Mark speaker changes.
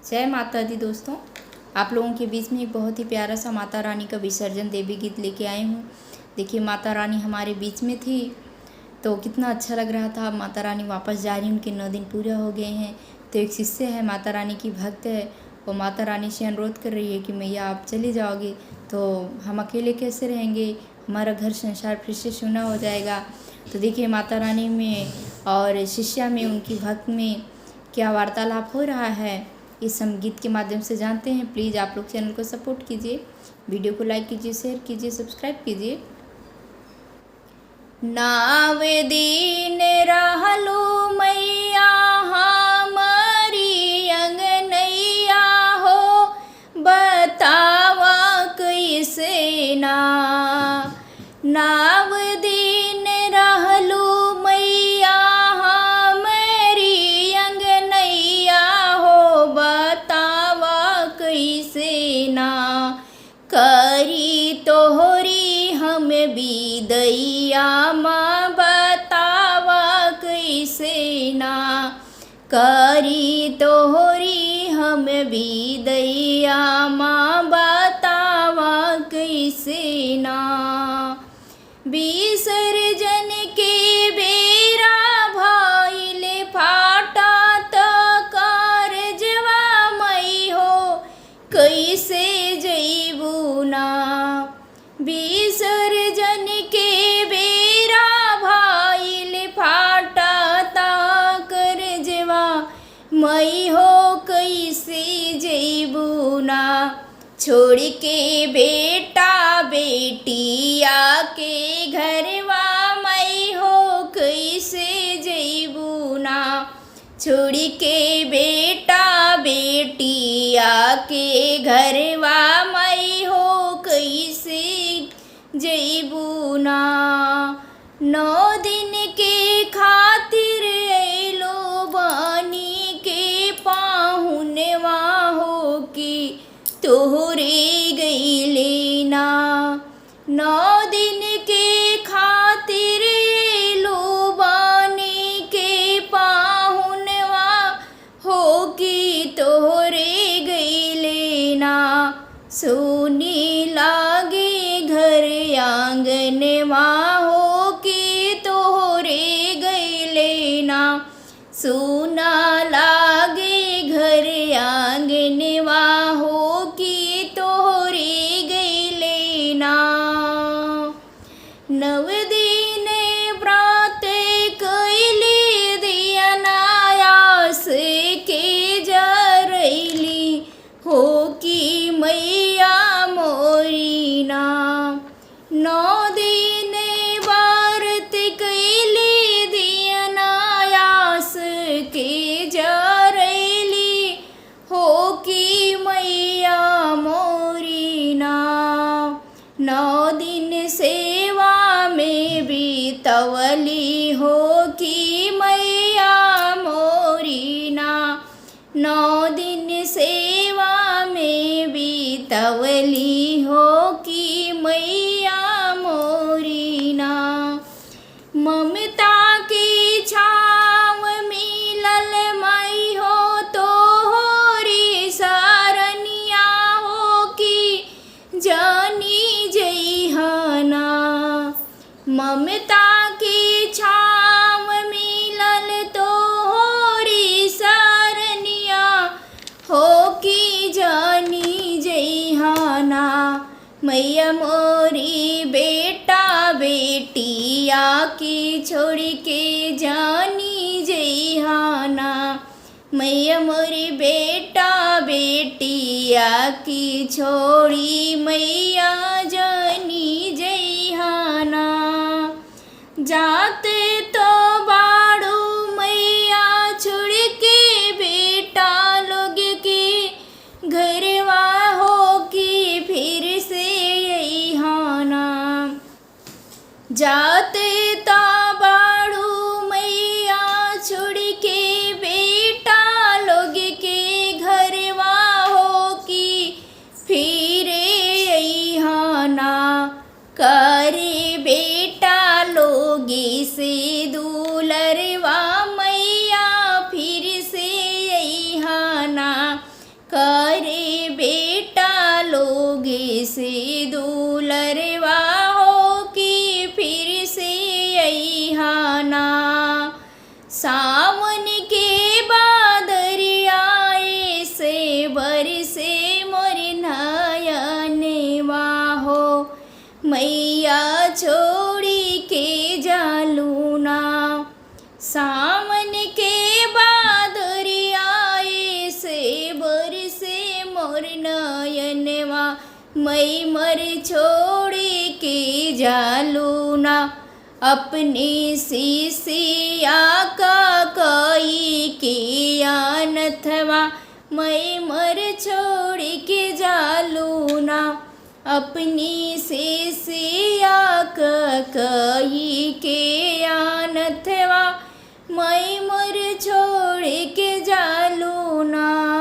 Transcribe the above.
Speaker 1: जय माता दी दोस्तों, आप लोगों के बीच में एक बहुत ही प्यारा सा माता रानी का विसर्जन देवी गीत लेके आई हूँ। देखिए माता रानी हमारे बीच में थी तो कितना अच्छा लग रहा था। माता रानी वापस जा रही, उनके 9 दिन पूरे हो गए हैं। तो एक शिष्य है, माता रानी की भक्त है, वो माता रानी से अनुरोध कर रही है कि मैया आप चली जाओगे तो हम अकेले कैसे रहेंगे, हमारा घर संसार फिर से सूना हो जाएगा। तो देखिए माता रानी में और शिष्या में, उनकी भक्त में क्या वार्तालाप हो रहा है, इस हम गीत के माध्यम से जानते हैं। प्लीज़ आप लोग चैनल को सपोर्ट कीजिए, वीडियो को लाइक कीजिए, शेयर कीजिए, सब्सक्राइब कीजिए। 9 दिन रहलू मैया हमारी अंगनैया हो, बतावा कैसे ना। 9 दिन रहलू मैया हमारी अंगनैया हो, बतावा कैसे ना। करी तोहरी हम बिदैया माँ, बतावा कैसे ना। करी तोहरी हम बिदैया माँ, बतावा कैसे ना। विसर्जन के बेरा भइल फाटा त कारजवा मई हो, कैसे जइबू ना। विसर्जन के बेरा भइल फाटा त कारजवा मई हो, कैसे जइबू ना। छोड़ के बेटा बेटिया के घरवा मई हो, कैसे जइबू ना। छोड़ के बेटा बेटिया के घरवा मई हो, कैसे जइबू ना। 9 दिन के खातिर अइलो बानी के पाहुनवा हो, कि तोहरे गइले ना। 9 दिन के खातिर अइलो बानी के पाहुनवा हो, कि तोहरे गइले ना। सोने लागे घर आंगनवा हो, कि तोहरे गइले ना। सोना लागे घर आंगनवा हो, कि तोहरे गइले ना। 9 दिन व्रत कइले दिया नायास के जरैली हो, कि मैया मोरी ना। 9 दिन व्रत कइले दिया नायास के जरैली हो, कि मैया मोरी ना। 9 दिन सेवा में बीतवली हो, कि मैया मोरी ना। 9 दिन सेवा में बीतवली हो, कि मैया मोरी ना। ममता की छाव मिलल मई हो, तोहरी सरनिया हो, कि जानी जइहाना। ममता की छाव मिलल तोहरी सरनिया हो, कि जानी जइहाना। मैया मोरी बेटा बेटिया की छोड़ के जानी जइहाना। मैया मोरी बेटा बेटिया की छोड़ी मैया जानी जइहाना। जाते तो बाड़ू मैया छोड़ के बेटा लोग के घरवा हो, कि फिर से अइहाना। जाते ता बाड़ू मैया छोड़ के बेटा लोग के घरवा हो, कि फिर अइहाना। करे बेटा लोग से करे बेटा लोगे से दुलरवा हो कि फिर से अइहाना। सावन के बादरियाए से बरसे मोर नयनवा हो, मैया छोड़ी के जालूना। सावन के बादरियाए से बरसे मोर नयनवा, मई मर छोड़ी के जालूना। अपने सिसिया का कई के अनथवा, मैं मर छोड़ के जालूना। अपनी सिसिया का कई के अनथवा, मैं मर छोड़ के जालूना।